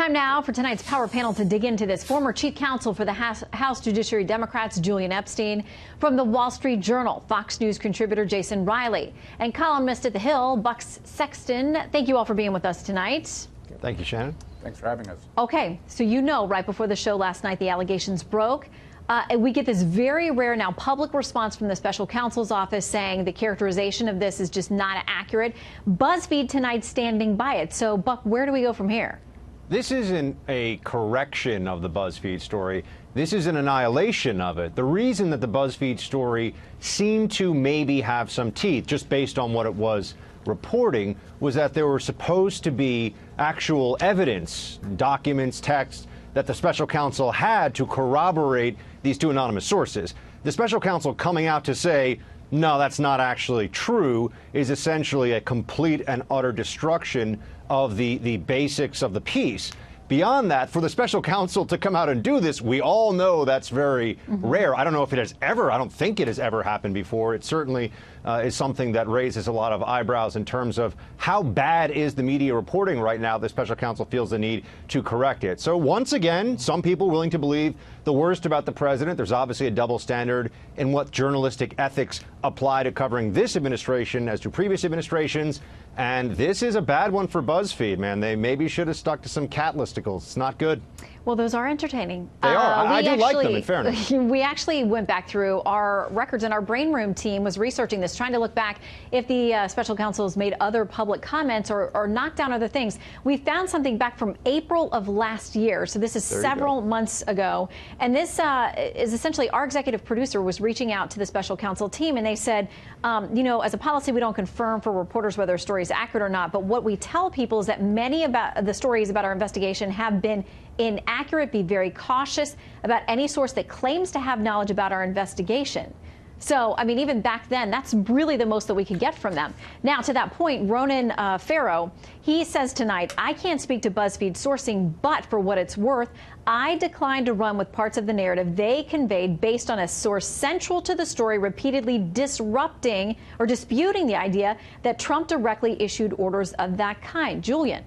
Time now for tonight's Power Panel to dig into this. Former chief counsel for the House Judiciary Democrats, Julian Epstein, from the Wall Street Journal, Fox News contributor Jason Riley, and columnist at The Hill, Buck Sexton. Thank you all for being with us tonight. Thank you, Shannon. Thanks for having us. Okay, so you know, right before the show last night, the allegations broke. And we get this very rare now public response from the special counsel's office saying the characterization of this is just not accurate. Buzzfeed tonight standing by it. So, Buck, where do we go from here? This isn't a correction of the Buzzfeed story. This is an annihilation of it. The reason that the Buzzfeed story seemed to maybe have some teeth, just based on what it was reporting, was that there were supposed to be actual evidence, documents, text, that the special counsel had to corroborate these two anonymous sources. The special counsel coming out to say, no, that's not actually true, is essentially a complete and utter destruction of the basics of the piece. Beyond that, for the special counsel to come out and do this, we all know that's very rare. I don't know if it has ever, I don't think it has ever happened before. It certainly is something that raises a lot of eyebrows in terms of how bad is the media reporting right now. The special counsel feels the need to correct it. So once again, some people willing to believe the worst about the president. There's obviously a double standard in what journalistic ethics apply to covering this administration as to previous administrations. And this is a bad one for BuzzFeed, man. They maybe should have stuck to some cat listicles. It's not good. Well, those are entertaining. They are. I do like them, in fairness. We actually went back through our records, and our Brain Room team was researching this, trying to look back if the special counsel has made other public comments or knocked down other things. We found something back from April of last year, so this is several months ago. And this is essentially our executive producer was reaching out to the special counsel team, and they said, you know, as a policy, we don't confirm for reporters whether a story is accurate or not, but what we tell people is that many about the stories about our investigation have been inaccurate. Be very cautious about any source that claims to have knowledge about our investigation. So, I mean, even back then, that's really the most that we could get from them. Now, to that point, Ronan Farrow, he says tonight, I can't speak to BuzzFeed sourcing, but for what it's worth, I declined to run with parts of the narrative they conveyed based on a source central to the story repeatedly disrupting or disputing the idea that Trump directly issued orders of that kind. Julian.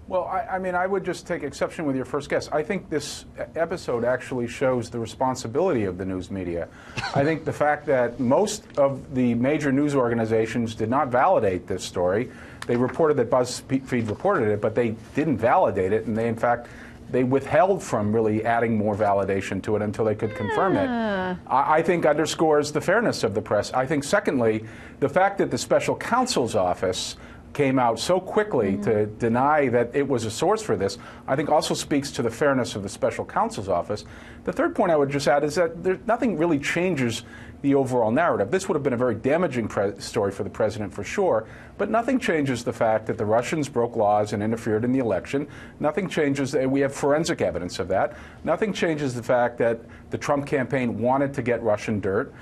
Well, I mean, I would just take exception with your first guess. I think this episode actually shows the responsibility of the news media. I think the fact that most of the major news organizations did not validate this story. They reported that BuzzFeed reported it, but they didn't validate it, and they, in fact, they withheld from really adding more validation to it until they could confirm it. I think underscores the fairness of the press. I think, secondly, the fact that the special counsel's office came out so quickly to deny that it was a source for this, I think also speaks to the fairness of the special counsel's office. The third point I would just add is that nothing really changes the overall narrative. This would have been a very damaging story for the president for sure, but nothing changes the fact that the Russians broke laws and interfered in the election. Nothing changes, we have forensic evidence of that. Nothing changes the fact that the Trump campaign wanted to get Russian dirt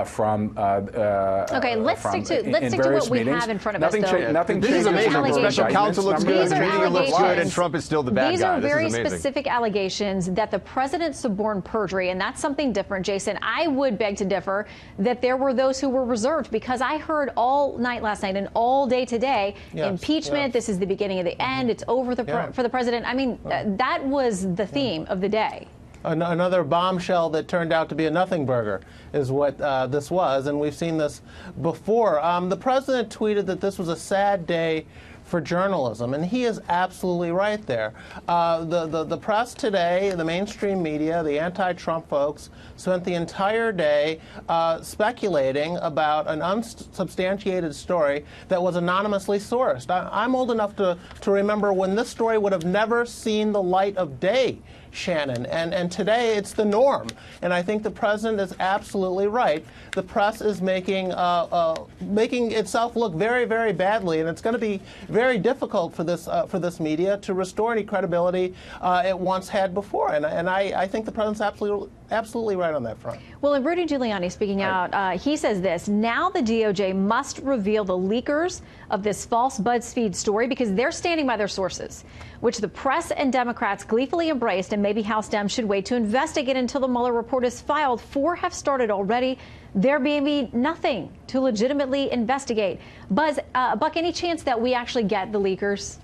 from okay, let's stick to what we have in front of us, though. Nothing this changes. is amazing. The special counsel looks good, the media looks good, and Trump is still the bad guy. These are very specific allegations that the president suborned perjury, and that's something different, Jason. I would beg to differ that there were those who were reserved, because I heard all night last night and all day today, impeachment, this is the beginning of the end, it's over for the president. I mean, that was the theme of the day. Another bombshell that turned out to be a nothing burger is what this was, and we've seen this before. The president tweeted that this was a sad day for journalism, and he is absolutely right there. The press today, the mainstream media, the anti-Trump folks, spent the entire day speculating about an unsubstantiated story that was anonymously sourced. I'm old enough to remember when this story would have never seen the light of day, Shannon, and today it's the norm. And I think the president is absolutely right. The press is making itself look very, very badly, and it's going to be very difficult for this media to restore any credibility it once had before. And I think the president's absolutely right on that front. Well, and Rudy Giuliani speaking out, he says this: now the DOJ must reveal the leakers of this false BuzzFeed story, because they're standing by their sources, which the press and Democrats gleefully embraced, and maybe House Dems should wait to investigate until the Mueller report is filed. 4 have started already. There may be nothing to legitimately investigate. Buck, any chance that we actually get the leakers?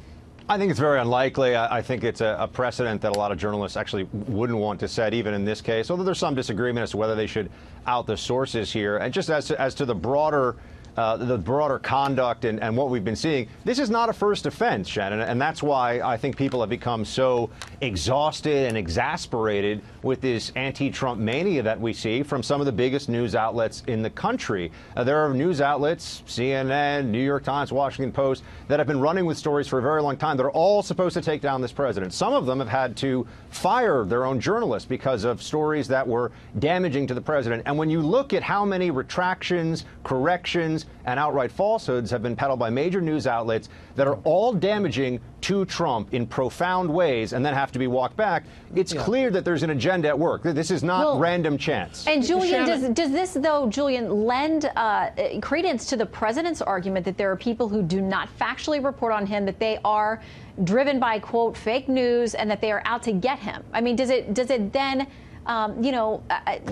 I think it's very unlikely. I think it's a precedent that a lot of journalists actually wouldn't want to set, even in this case, although there's some disagreement as to whether they should out the sources here. And just as to the broader conduct and what we've been seeing, this is not a first offense, Shannon, and that's why I think people have become so exhausted and exasperated with this anti-Trump mania that we see from some of the biggest news outlets in the country. There are news outlets, CNN, New York Times, Washington Post, that have been running with stories for a very long time that are all supposed to take down this president. Some of them have had to fire their own journalists because of stories that were damaging to the president. And when you look at how many retractions, corrections, and outright falsehoods have been peddled by major news outlets that are all damaging to Trump in profound ways and then have to be walked back, it's clear that there's an agenda at work. This is not random chance. And Julian, does this, though, Julian, lend credence to the president's argument that there are people who do not factually report on him, that they are driven by, quote, fake news, and that they are out to get him? I mean, does it then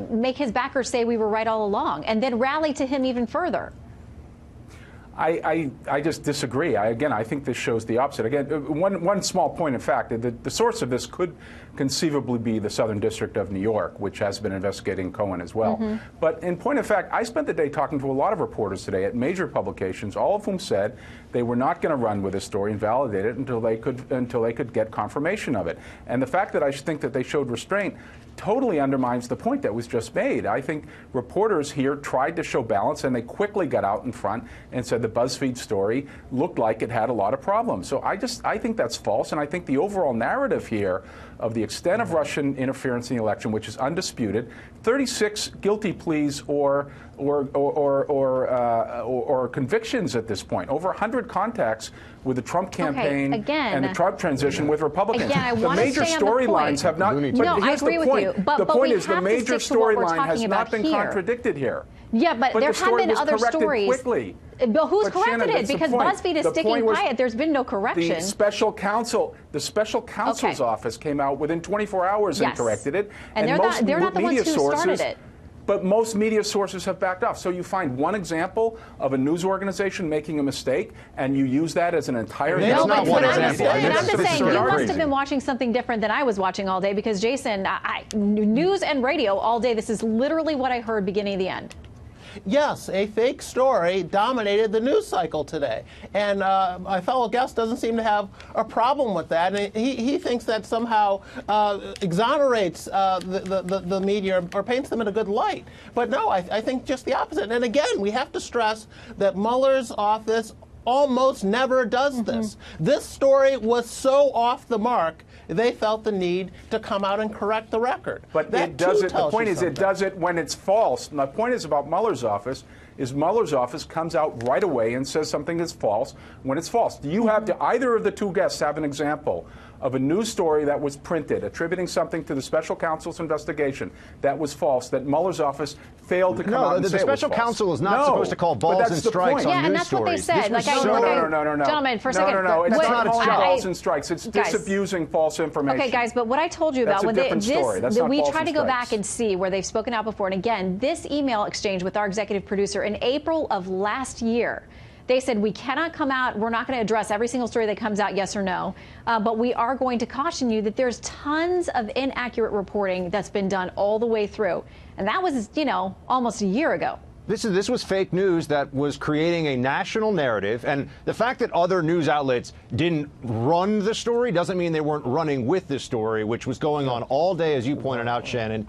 make his backers say we were right all along and then rally to him even further? I just disagree. I think this shows the opposite. Again, one small point of fact, the source of this could conceivably be the Southern District of New York, which has been investigating Cohen as well. But in point of fact, I spent the day talking to a lot of reporters today at major publications, all of whom said they were not going to run with this story and validate it until they could get confirmation of it. And the fact that I think that they showed restraint totally undermines the point that was just made. I think reporters here tried to show balance, and they quickly got out in front and said the Buzzfeed story looked like it had a lot of problems. So I think that's false, and I think the overall narrative here of the extent of Russian interference in the election, which is undisputed, 36 guilty pleas or convictions at this point, over 100 contacts with the Trump campaign and the Trump transition with Republicans. The major storylines have not. No, I agree with you. But the point is the major storyline has not been contradicted here. Yeah, but there have been other stories. Quickly. But who's corrected it? Because BuzzFeed is sticking by it. There's been no correction. The special counsel's office came out within 24 hours and corrected it. And they're not the ones who started it. But most media sources have backed off. So you find one example of a news organization making a mistake, and you use that as an entire. No, but I'm just saying you must have been watching something different than I was watching all day, because Jason, news and radio all day. This is literally what I heard beginning to the end. Yes, a fake story dominated the news cycle today. And my fellow guest doesn't seem to have a problem with that. And he thinks that somehow exonerates the media or paints them in a good light. But no, I think just the opposite. And again, we have to stress that Mueller's office almost never does this. This story was so off the mark, they felt the need to come out and correct the record. But it does it. The point is, it does it when it's false. And the point is about Mueller's office is Mueller's office comes out right away and says something is false when it's false. Do you have, do either of the two guests have an example of a news story that was printed attributing something to the special counsel's investigation that was false, that Mueller's office failed to come out and say it was false? The special counsel is not supposed to call balls and strikes on news stories. Yeah, and that's what they said. No. Gentlemen, for a second. No, it's not calling balls and strikes. It's disabusing false information. Okay, guys, but what I told you about when we tried to go back and see where they've spoken out before, and again, this email exchange with our executive producer in April of last year, they said, we cannot come out, we're not going to address every single story that comes out, yes or no, but we are going to caution you that there's tons of inaccurate reporting that's been done all the way through. And that was, almost a year ago. This was fake news that was creating a national narrative, and the fact that other news outlets didn't run the story doesn't mean they weren't running with the story, which was going on all day, as you pointed out, Shannon.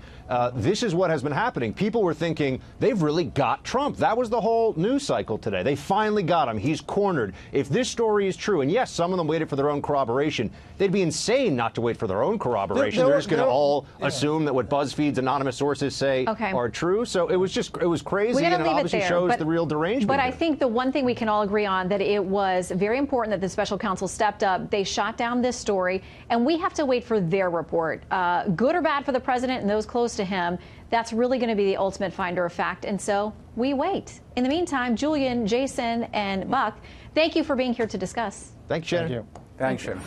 This is what has been happening. People were thinking they've really got Trump. That was the whole news cycle today. They finally got him. He's cornered. If this story is true, and yes, some of them waited for their own corroboration, they'd be insane not to wait for their own corroboration. They're just going to all assume that what BuzzFeed's anonymous sources say are true. So it was crazy. And it obviously shows the real derangement. But I think the one thing we can all agree on, that it was very important that the special counsel stepped up. They shot down this story, and we have to wait for their report. Good or bad for the president and those close to him, that's really going to be the ultimate finder of fact. And so we wait. In the meantime, Julian, Jason, and Buck, thank you for being here to discuss. Thanks, Shannon. Thanks, Shannon.